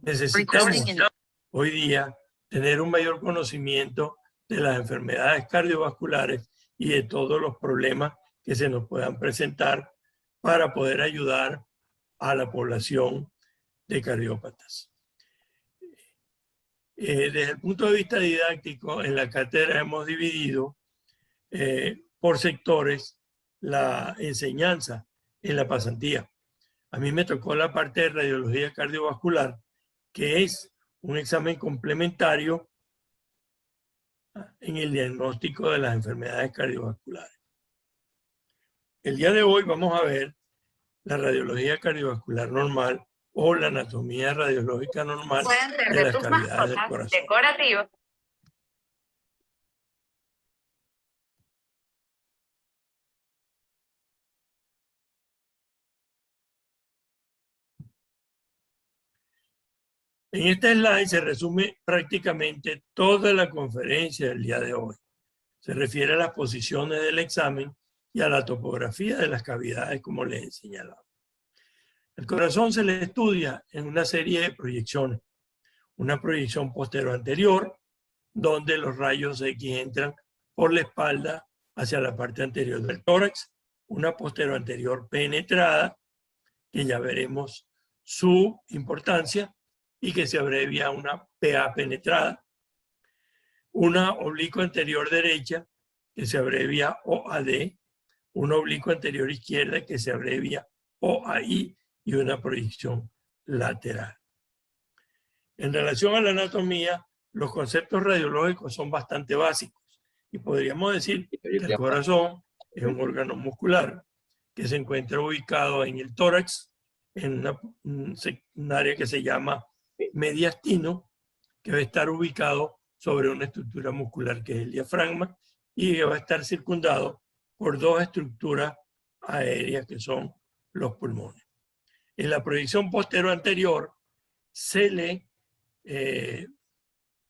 Necesitamos hoy día tener un mayor conocimiento de las enfermedades cardiovasculares y de todos los problemas que se nos puedan presentar para poder ayudar a la población de cardiópatas. Desde el punto de vista didáctico, en la cátedra hemos dividido por sectores la enseñanza en la pasantía. A mí me tocó la parte de radiología cardiovascular, que es un examen complementario en el diagnóstico de las enfermedades cardiovasculares. El día de hoy vamos a ver la radiología cardiovascular normal o la anatomía radiológica normal de las cavidades del corazón. Decorativos. En este slide se resume prácticamente toda la conferencia del día de hoy. Se refiere a las posiciones del examen y a la topografía de las cavidades, como les he señalado. El corazón se le estudia en una serie de proyecciones. Una proyección postero-anterior, donde los rayos X entran por la espalda hacia la parte anterior del tórax. Una postero-anterior penetrada, que ya veremos su importancia, y que se abrevia a una PA penetrada. Una oblicuo anterior derecha, que se abrevia OAD. Una oblicuo anterior izquierda, que se abrevia OAI, y una proyección lateral. En relación a la anatomía, los conceptos radiológicos son bastante básicos y podríamos decir que el corazón es un órgano muscular que se encuentra ubicado en el tórax, en un área que se llama mediastino, que va a estar ubicado sobre una estructura muscular que es el diafragma y que va a estar circundado por dos estructuras aéreas que son los pulmones. En la proyección postero anterior se le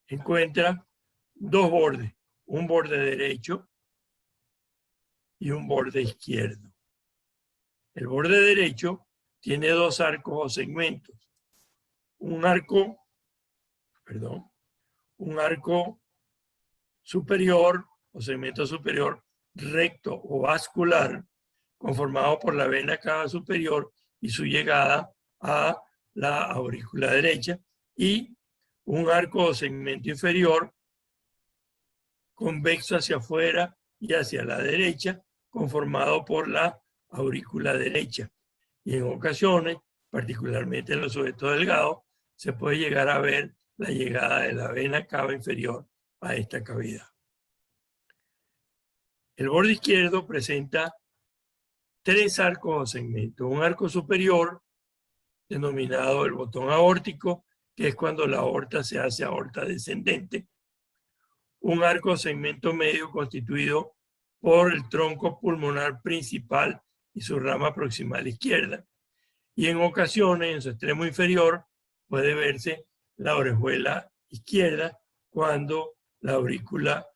encuentra dos bordes, un borde derecho y un borde izquierdo. El borde derecho tiene dos arcos o segmentos. Un arco superior o segmento superior recto o vascular, conformado por la vena cava superior y su llegada a la aurícula derecha, y un arco o segmento inferior convexo hacia afuera y hacia la derecha, conformado por la aurícula derecha. Y en ocasiones, particularmente en los sujetos delgados, se puede llegar a ver la llegada de la vena cava inferior a esta cavidad. El borde izquierdo presenta tres arcos o segmentos. Un arco superior, denominado el botón aórtico, que es cuando la aorta se hace aorta descendente. Un arco o segmento medio constituido por el tronco pulmonar principal y su rama proximal izquierda. Y en ocasiones, en su extremo inferior, puede verse la orejuela izquierda cuando la aurícula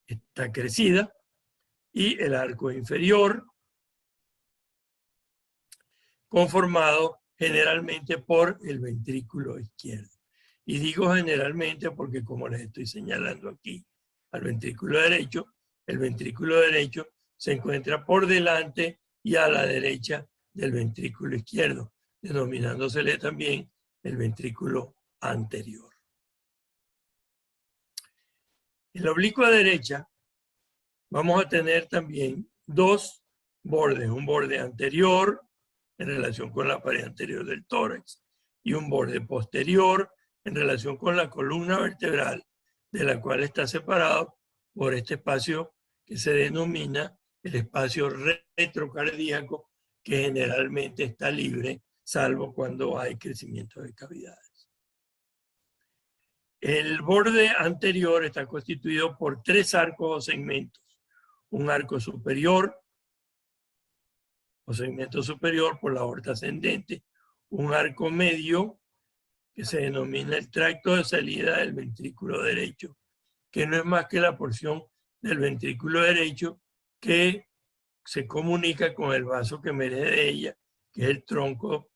está crecida, y el arco inferior, conformado generalmente por el ventrículo izquierdo. Y digo generalmente porque, como les estoy señalando aquí al ventrículo derecho, el ventrículo derecho se encuentra por delante y a la derecha del ventrículo izquierdo, denominándosele también el ventrículo anterior. En la oblicua derecha vamos a tener también dos bordes, un borde anterior en relación con la pared anterior del tórax y un borde posterior en relación con la columna vertebral, de la cual está separado por este espacio que se denomina el espacio retrocardíaco, que generalmente está libre, salvo cuando hay crecimiento de cavidades. El borde anterior está constituido por tres arcos o segmentos. Un arco superior o segmento superior por la aorta ascendente, un arco medio que se denomina el tracto de salida del ventrículo derecho, que no es más que la porción del ventrículo derecho que se comunica con el vaso que emerge de ella, que es el tronco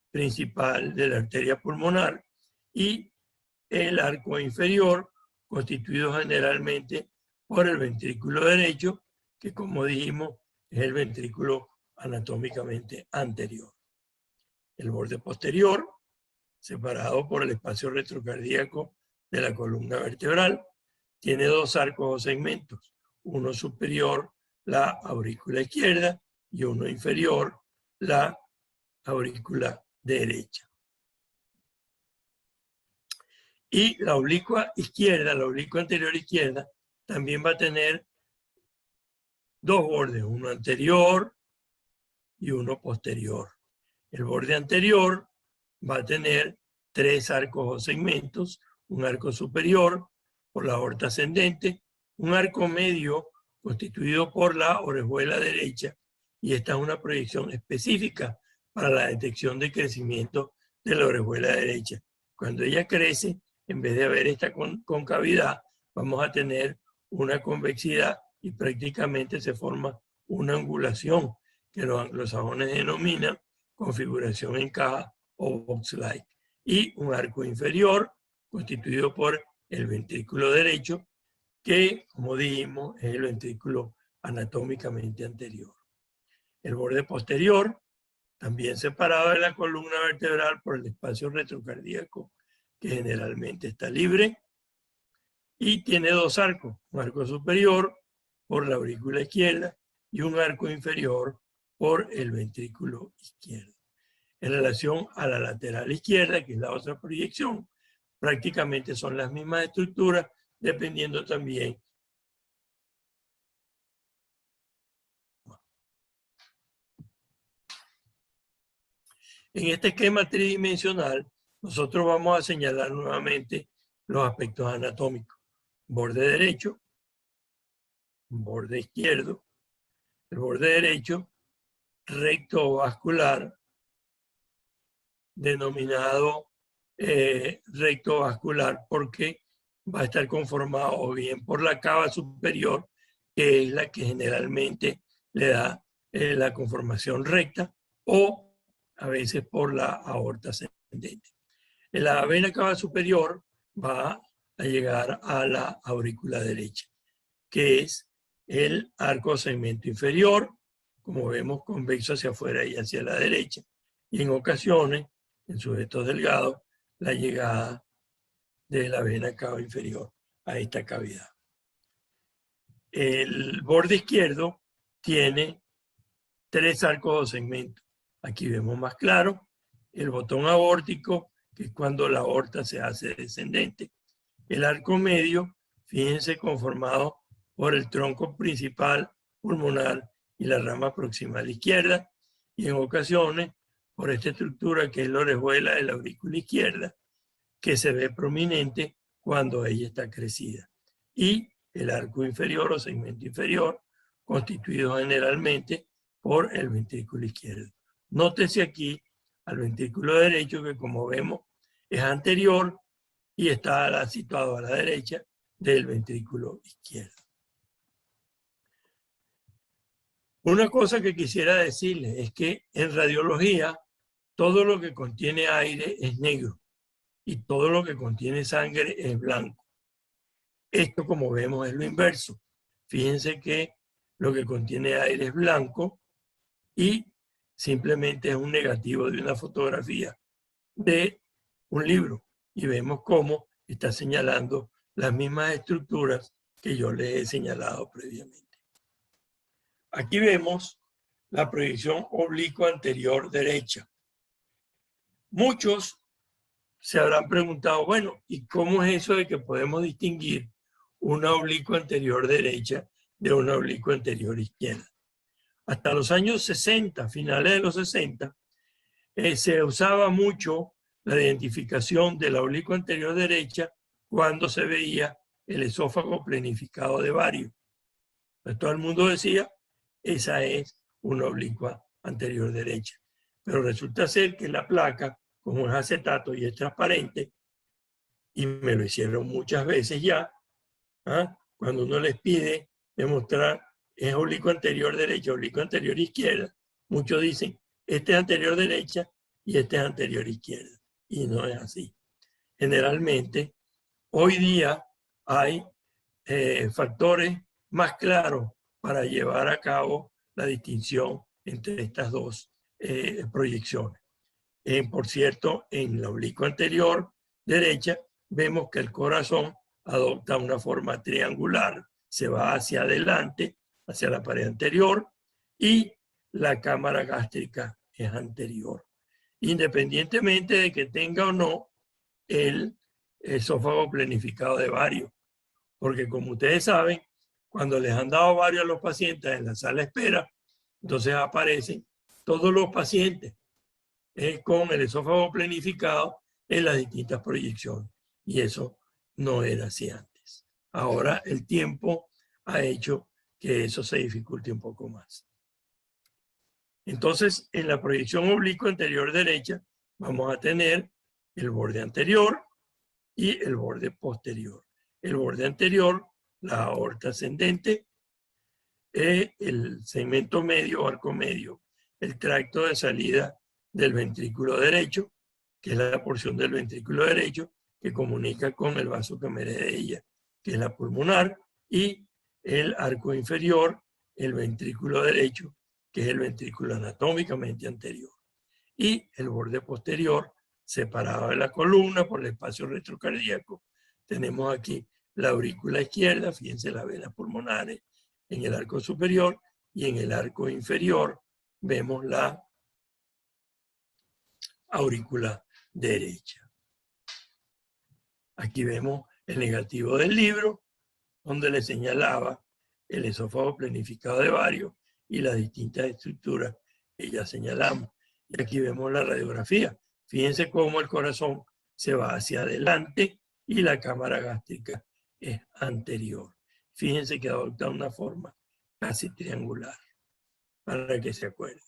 principal de la arteria pulmonar, y el arco inferior, constituido generalmente por el ventrículo derecho, que como dijimos es el ventrículo anatómicamente anterior. El borde posterior, separado por el espacio retrocardíaco de la columna vertebral, tiene dos arcos o segmentos, uno superior, la aurícula izquierda, y uno inferior, la aurícula derecha. Y la oblicua izquierda, la oblicua anterior izquierda, también va a tener dos bordes, uno anterior y uno posterior. El borde anterior va a tener tres arcos o segmentos, un arco superior por la aorta ascendente, un arco medio constituido por la orejuela derecha, y esta es una proyección específica para la detección de crecimiento de la orejuela derecha. Cuando ella crece, en vez de haber esta concavidad, vamos a tener una convexidad y prácticamente se forma una angulación que los anglosajones denominan configuración en caja o box-like, y un arco inferior constituido por el ventrículo derecho, que, como dijimos, es el ventrículo anatómicamente anterior. El borde posterior, también separado de la columna vertebral por el espacio retrocardíaco, que generalmente está libre, y tiene dos arcos, un arco superior por la aurícula izquierda y un arco inferior por el ventrículo izquierdo. En relación a la lateral izquierda, que es la otra proyección, prácticamente son las mismas estructuras, dependiendo también. En este esquema tridimensional, nosotros vamos a señalar nuevamente los aspectos anatómicos. Borde derecho, borde izquierdo. El borde derecho, recto vascular, denominado recto vascular porque va a estar conformado o bien por la cava superior, que es la que generalmente le da la conformación recta, o a veces por la aorta ascendente. En la vena cava superior va a llegar a la aurícula derecha, que es el arco segmento inferior, como vemos, convexo hacia afuera y hacia la derecha, y en ocasiones, en sujetos delgados, la llegada de la vena cava inferior a esta cavidad. El borde izquierdo tiene tres arcos o segmentos. Aquí vemos más claro el botón aórtico, que es cuando la aorta se hace descendente. El arco medio, fíjense, conformado por el tronco principal pulmonar y la rama proximal izquierda, y en ocasiones por esta estructura que es la orejuela de la aurícula izquierda, que se ve prominente cuando ella está crecida. Y el arco inferior o segmento inferior, constituido generalmente por el ventrículo izquierdo. Nótese aquí al ventrículo derecho, que como vemos es anterior y está situado a la derecha del ventrículo izquierdo. Una cosa que quisiera decirles es que en radiología todo lo que contiene aire es negro y todo lo que contiene sangre es blanco. Esto, como vemos, es lo inverso. Fíjense que lo que contiene aire es blanco y simplemente es un negativo de una fotografía de un libro, y vemos cómo está señalando las mismas estructuras que yo les he señalado previamente. Aquí vemos la proyección oblicua anterior derecha. Muchos se habrán preguntado, bueno, ¿y cómo es eso de que podemos distinguir una oblicua anterior derecha de una oblicua anterior izquierda? Hasta los años 60, finales de los 60, se usaba mucho la identificación de la oblicua anterior derecha cuando se veía el esófago planificado de Vario. Pues todo el mundo decía, esa es una oblicua anterior derecha. Pero resulta ser que la placa, como es acetato y es transparente, y me lo hicieron muchas veces ya, cuando uno les pide demostrar es oblicuo anterior derecha, oblicuo anterior izquierda, muchos dicen, este es anterior derecha y este es anterior izquierda. Y no es así. generalmente hoy día hay factores más claros para llevar a cabo la distinción entre estas dos proyecciones. Por cierto, en la oblicua anterior derecha vemos que el corazón adopta una forma triangular, se va hacia adelante, hacia la pared anterior, y la cámara gástrica es anterior, independientemente de que tenga o no el esófago planificado de Vario. Porque como ustedes saben, cuando les han dado Vario a los pacientes en la sala de espera, entonces aparecen todos los pacientes con el esófago planificado en las distintas proyecciones. Y eso no era así antes. Ahora el tiempo ha hecho que eso se dificulte un poco más. Entonces, en la proyección oblicua anterior derecha, vamos a tener el borde anterior y el borde posterior. El borde anterior, la aorta ascendente, el segmento medio o arco medio, el tracto de salida del ventrículo derecho, que es la porción del ventrículo derecho que comunica con el vaso camerella, que es la pulmonar, y el arco inferior, el ventrículo derecho, que es el ventrículo anatómicamente anterior. Y el borde posterior, separado de la columna por el espacio retrocardíaco, tenemos aquí la aurícula izquierda, fíjense las venas pulmonares en el arco superior, y en el arco inferior vemos la aurícula derecha. Aquí vemos el negativo del libro, donde le señalaba el esófago planificado de Vario y las distintas estructuras que ya señalamos. Y aquí vemos la radiografía. Fíjense cómo el corazón se va hacia adelante y la cámara gástrica es anterior. Fíjense que adopta una forma casi triangular, para que se acuerden.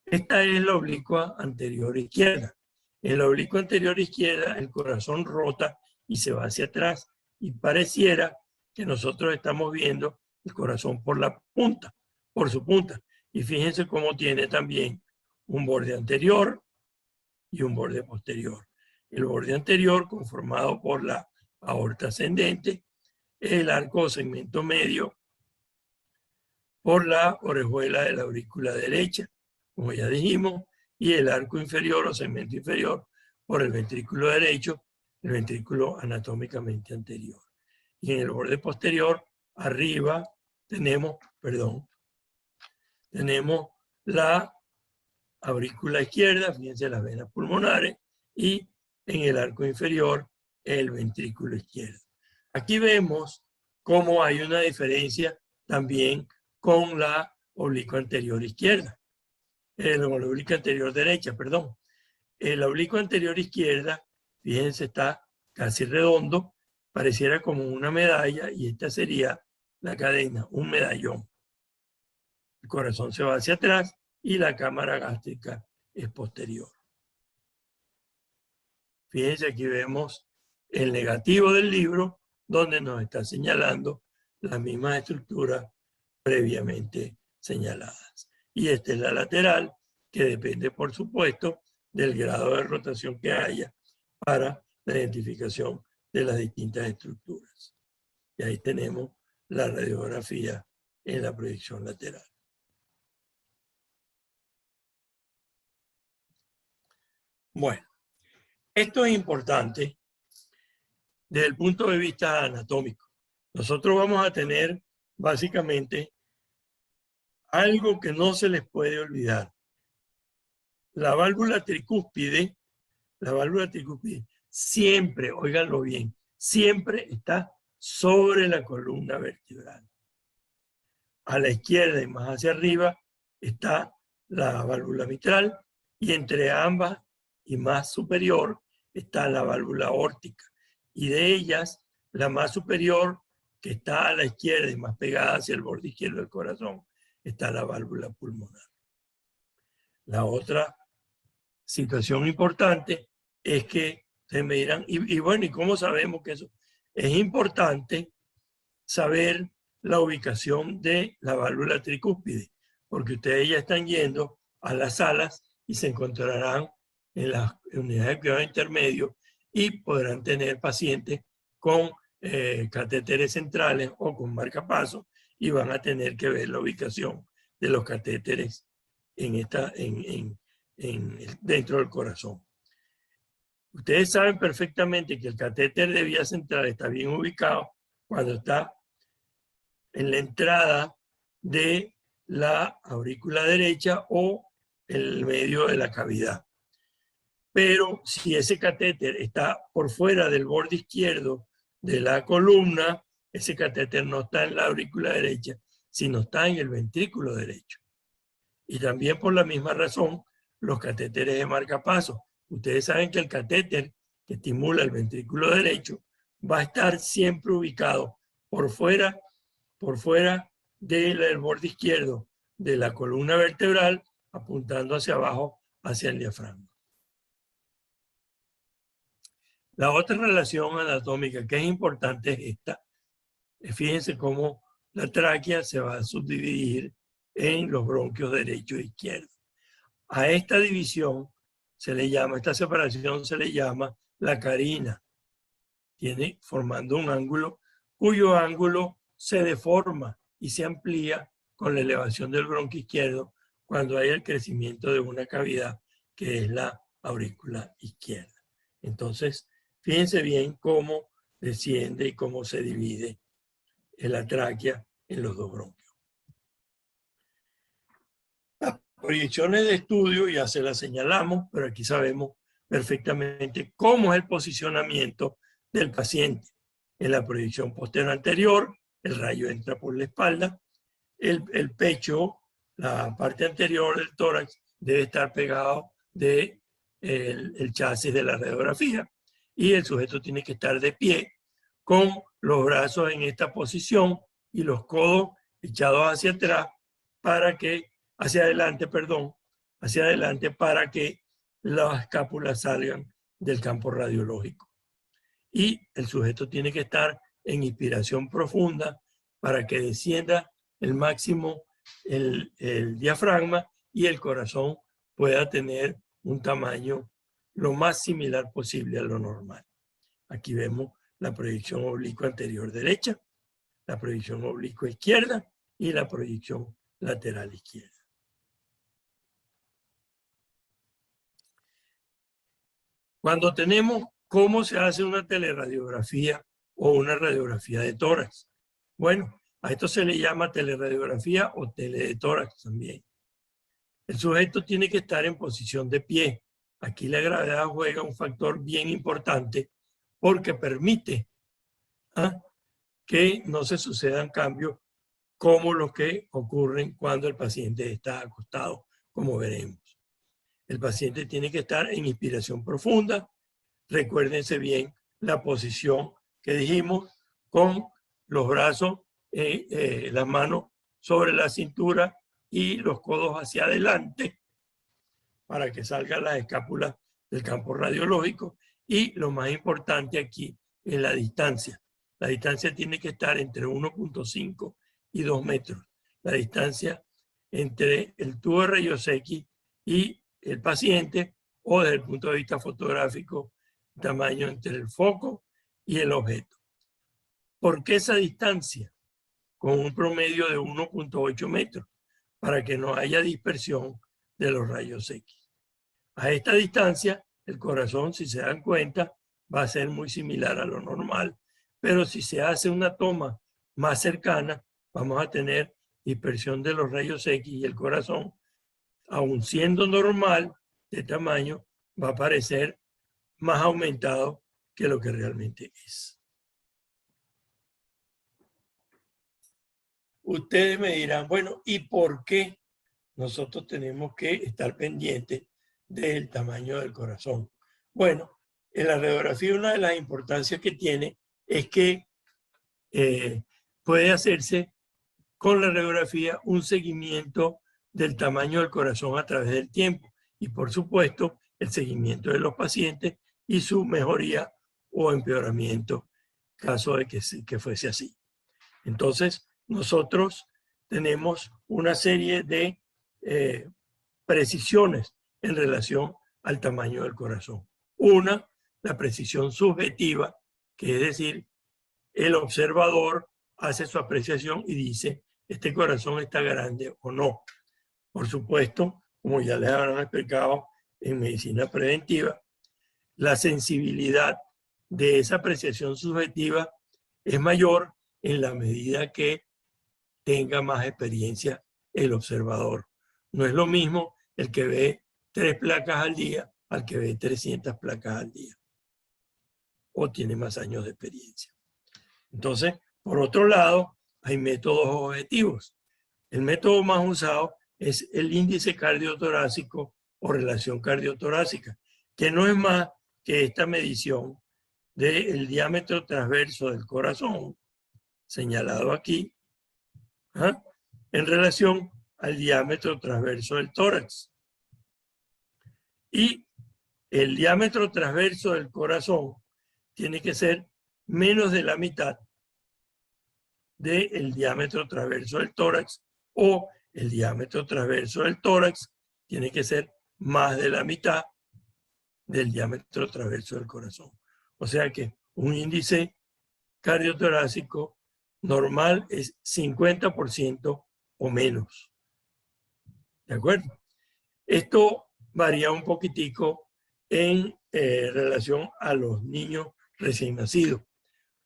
Esta es la oblicua anterior izquierda. En la oblicua anterior izquierda el corazón rota y se va hacia atrás, y pareciera que nosotros estamos viendo el corazón por la punta, por su punta. Y fíjense cómo tiene también un borde anterior y un borde posterior. El borde anterior conformado por la aorta ascendente, el arco o segmento medio por la orejuela de la aurícula derecha, como ya dijimos, y el arco inferior o segmento inferior por el ventrículo derecho, el ventrículo anatómicamente anterior. Y en el borde posterior, arriba, tenemos la aurícula izquierda, fíjense las venas pulmonares, y en el arco inferior, el ventrículo izquierdo. Aquí vemos cómo hay una diferencia también con la oblicua anterior izquierda. La oblicua anterior derecha, perdón. La oblicua anterior izquierda, fíjense, está casi redondo, pareciera como una medalla, y esta sería la cadena, un medallón. El corazón se va hacia atrás y la cámara gástrica es posterior. Fíjense, aquí vemos el negativo del libro, donde nos está señalando las mismas estructuras previamente señaladas. Y esta es la lateral, que depende, por supuesto, del grado de rotación que haya para la identificación de las distintas estructuras. Y ahí tenemos la radiografía en la proyección lateral. Bueno, esto es importante desde el punto de vista anatómico. Nosotros vamos a tener básicamente algo que no se les puede olvidar. La válvula tricúspide siempre, óiganlo bien, siempre está sobre la columna vertebral. A la izquierda y más hacia arriba está la válvula mitral, y entre ambas y más superior está la válvula aórtica. Y de ellas, la más superior, que está a la izquierda y más pegada hacia el borde izquierdo del corazón, está la válvula pulmonar. La otra situación importante es que ustedes me dirán, y bueno, ¿y cómo sabemos que eso? Es importante saber la ubicación de la válvula tricúspide, porque ustedes ya están yendo a las salas y se encontrarán en las unidades de cuidado intermedio y podrán tener pacientes con catéteres centrales o con marcapasos y van a tener que ver la ubicación de los catéteres dentro del corazón. Ustedes saben perfectamente que el catéter de vía central está bien ubicado cuando está en la entrada de la aurícula derecha o en el medio de la cavidad. Pero si ese catéter está por fuera del borde izquierdo de la columna, ese catéter no está en la aurícula derecha, sino está en el ventrículo derecho. Y también por la misma razón, los catéteres de marcapasos. Ustedes saben que el catéter que estimula el ventrículo derecho va a estar siempre ubicado por fuera del borde izquierdo de la columna vertebral, apuntando hacia abajo, hacia el diafragma. La otra relación anatómica que es importante es esta. Fíjense cómo la tráquea se va a subdividir en los bronquios derecho e izquierdo. A esta división esta separación se le llama la carina. Formando un ángulo cuyo ángulo se deforma y se amplía con la elevación del bronquio izquierdo cuando hay el crecimiento de una cavidad que es la aurícula izquierda. Entonces, fíjense bien cómo desciende y cómo se divide la tráquea en los dos bronquios. Las proyecciones de estudio ya se las señalamos, pero aquí sabemos perfectamente cómo es el posicionamiento del paciente. En la proyección posterior anterior, el rayo entra por la espalda, el pecho, la parte anterior del tórax debe estar pegado del chasis de la radiografía y el sujeto tiene que estar de pie con los brazos en esta posición y los codos echados hacia atrás hacia adelante para que las escápulas salgan del campo radiológico. Y el sujeto tiene que estar en inspiración profunda para que descienda el máximo el diafragma y el corazón pueda tener un tamaño lo más similar posible a lo normal. Aquí vemos la proyección oblicua anterior derecha, la proyección oblicua izquierda y la proyección lateral izquierda. Cuando tenemos cómo se hace una teleradiografía o una radiografía de tórax. Bueno, a esto se le llama teleradiografía o tele de tórax también. El sujeto tiene que estar en posición de pie. Aquí la gravedad juega un factor bien importante porque permite que no se sucedan cambios como los que ocurren cuando el paciente está acostado, como veremos. El paciente tiene que estar en inspiración profunda. Recuérdense bien la posición que dijimos con los brazos, las manos sobre la cintura y los codos hacia adelante para que salgan las escápulas del campo radiológico. Y lo más importante aquí es la distancia. La distancia tiene que estar entre 1.5 y 2 metros. La distancia entre el tubo de rayos X y el paciente, o desde el punto de vista fotográfico, tamaño entre el foco y el objeto. ¿Por qué esa distancia? Con un promedio de 1.8 metros, para que no haya dispersión de los rayos X. A esta distancia, el corazón, si se dan cuenta, va a ser muy similar a lo normal, pero si se hace una toma más cercana, vamos a tener dispersión de los rayos X y el corazón, aun siendo normal de tamaño, va a parecer más aumentado que lo que realmente es. Ustedes me dirán, bueno, ¿y por qué nosotros tenemos que estar pendientes del tamaño del corazón? Bueno, en la radiografía una de las importancias que tiene es que puede hacerse con la radiografía un seguimiento del tamaño del corazón a través del tiempo y por supuesto el seguimiento de los pacientes y su mejoría o empeoramiento caso de que fuese así. Entonces nosotros tenemos una serie de precisiones en relación al tamaño del corazón. Una, la precisión subjetiva, que es decir, el observador hace su apreciación y dice, este corazón está grande o no. Por supuesto, como ya les habrán explicado en medicina preventiva, la sensibilidad de esa apreciación subjetiva es mayor en la medida que tenga más experiencia el observador. No es lo mismo el que ve 3 placas al día al que ve 300 placas al día o tiene más años de experiencia. Entonces, por otro lado, hay métodos objetivos. El método más usado es el índice cardiotorácico o relación cardiotorácica, que no es más que esta medición del diámetro transverso del corazón, señalado aquí, en relación al diámetro transverso del tórax. Y el diámetro transverso del corazón tiene que ser menos de la mitad del diámetro transverso del tórax, o el diámetro transverso del tórax tiene que ser más de la mitad del diámetro transverso del corazón. O sea que un índice cardiotorácico normal es 50% o menos. ¿De acuerdo? Esto varía un poquitico en relación a los niños recién nacidos.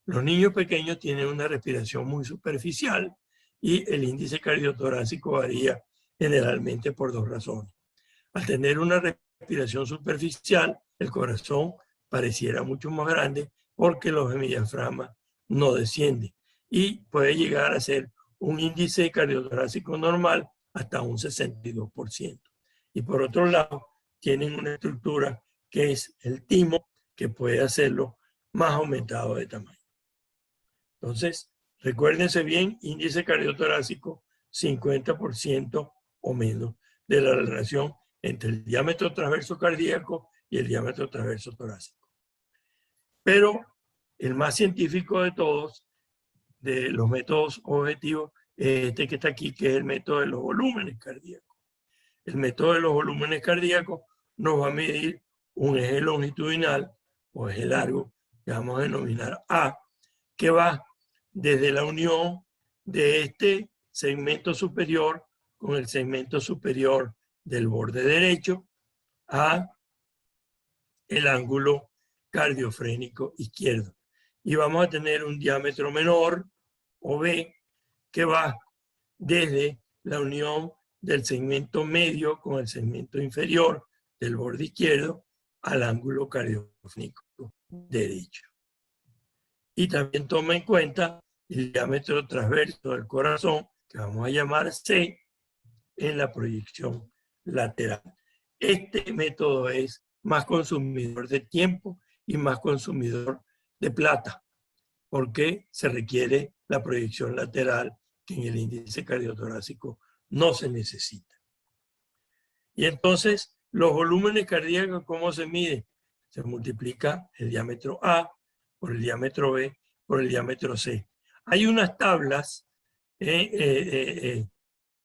Los niños pequeños tienen una respiración muy superficial y el índice cardiotorácico varía generalmente por 2 razones. Al tener una respiración superficial, el corazón pareciera mucho más grande porque los hemidiafragmas no descienden y puede llegar a ser un índice cardiotorácico normal hasta un 62%. Y por otro lado, tienen una estructura que es el timo, que puede hacerlo más aumentado de tamaño. Entonces, recuérdense bien, índice cardiotorácico 50% o menos de la relación entre el diámetro transverso cardíaco y el diámetro transverso torácico. Pero el más científico de todos, de los métodos objetivos, es este que está aquí, que es el método de los volúmenes cardíacos. El método de los volúmenes cardíacos nos va a medir un eje longitudinal o eje largo, que vamos a denominar A, que va desde la unión de este segmento superior con el segmento superior del borde derecho a el ángulo cardiofrénico izquierdo. Y vamos a tener un diámetro menor, o B, que va desde la unión del segmento medio con el segmento inferior del borde izquierdo al ángulo cardiofrénico derecho. Y también toma en cuenta el diámetro transverso del corazón, que vamos a llamar C, en la proyección lateral. Este método es más consumidor de tiempo y más consumidor de plata, porque se requiere la proyección lateral que en el índice cardiotorácico no se necesita. Y entonces, los volúmenes cardíacos, ¿cómo se mide? Se multiplica el diámetro A por el diámetro B por el diámetro C. Hay unas tablas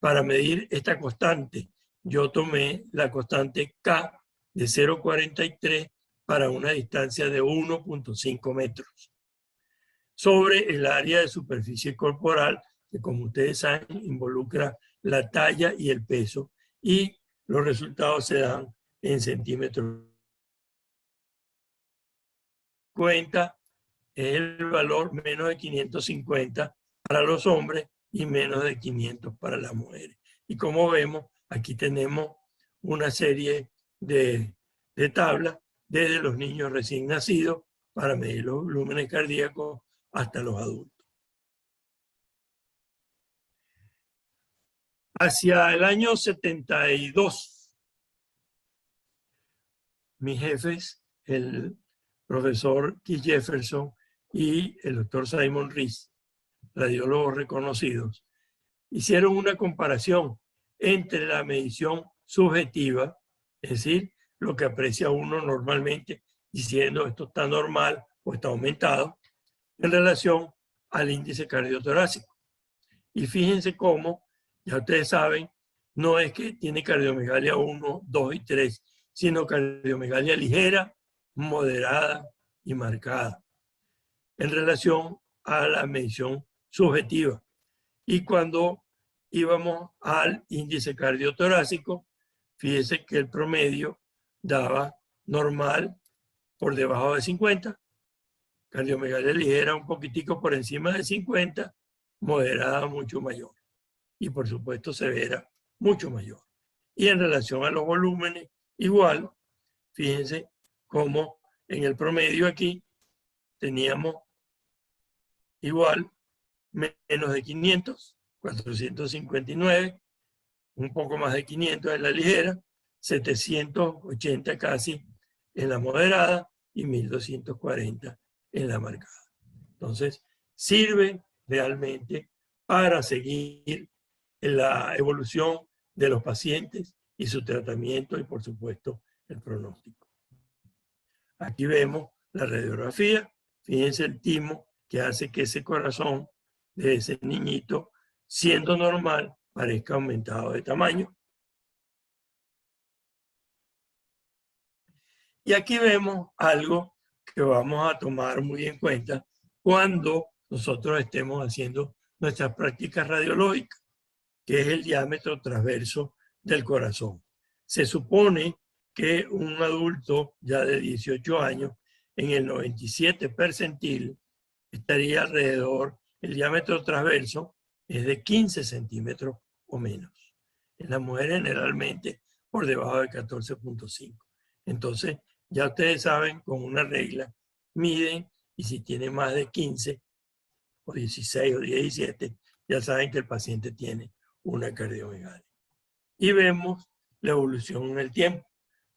para medir esta constante. Yo tomé la constante K de 0,43 para una distancia de 1,5 metros sobre el área de superficie corporal, que como ustedes saben involucra la talla y el peso, y los resultados se dan en centímetros. Cuenta es el valor menos de 550 para los hombres y menos de 500 para las mujeres. Y como vemos, aquí tenemos una serie de tablas desde los niños recién nacidos para medir los volúmenes cardíacos hasta los adultos. Hacia el año 72, mis jefes, el profesor Keith Jefferson y el doctor Simon Rees, radiólogos reconocidos, hicieron una comparación entre la medición subjetiva, es decir, lo que aprecia uno normalmente diciendo esto está normal o está aumentado, en relación al índice cardiotorácico. Y fíjense cómo, ya ustedes saben, no es que tiene cardiomegalia 1, 2 y 3, sino cardiomegalia ligera, moderada y marcada en relación a la medición subjetiva. Y cuando íbamos al índice cardiotorácico, fíjese que el promedio daba normal por debajo de 50, cardiomegalia ligera un poquitico por encima de 50, moderada mucho mayor y por supuesto severa mucho mayor. Y en relación a los volúmenes, igual, fíjense cómo en el promedio aquí teníamos igual menos de 500, 459, un poco más de 500 en la ligera, 780 casi en la moderada y 1240 en la marcada. Entonces, sirve realmente para seguir la evolución de los pacientes y su tratamiento y, por supuesto, el pronóstico. Aquí vemos la radiografía. Fíjense el timo que hace que ese corazón de ese niñito, siendo normal, parezca aumentado de tamaño. Y aquí vemos algo que vamos a tomar muy en cuenta cuando nosotros estemos haciendo nuestras prácticas radiológicas, que es el diámetro transverso del corazón. Se supone que un adulto ya de 18 años, en el 97 percentil, estaría alrededor, el diámetro transverso es de 15 centímetros o menos. En las mujeres generalmente por debajo de 14.5. Entonces, ya ustedes saben, con una regla, miden y si tiene más de 15 o 16 o 17, ya saben que el paciente tiene una cardiomegalia. Y vemos la evolución en el tiempo.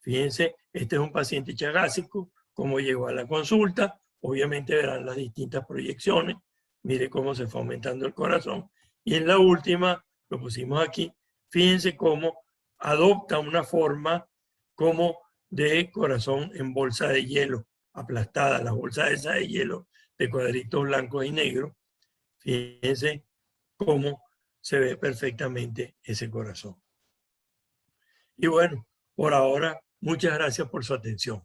Fíjense, este es un paciente chagásico, cómo llegó a la consulta. Obviamente verán las distintas proyecciones. Mire cómo se fue aumentando el corazón. Y en la última, lo pusimos aquí, fíjense cómo adopta una forma como de corazón en bolsa de hielo, aplastada, la bolsa esa de hielo de cuadritos blancos y negros. Fíjense cómo se ve perfectamente ese corazón. Y bueno, por ahora, muchas gracias por su atención.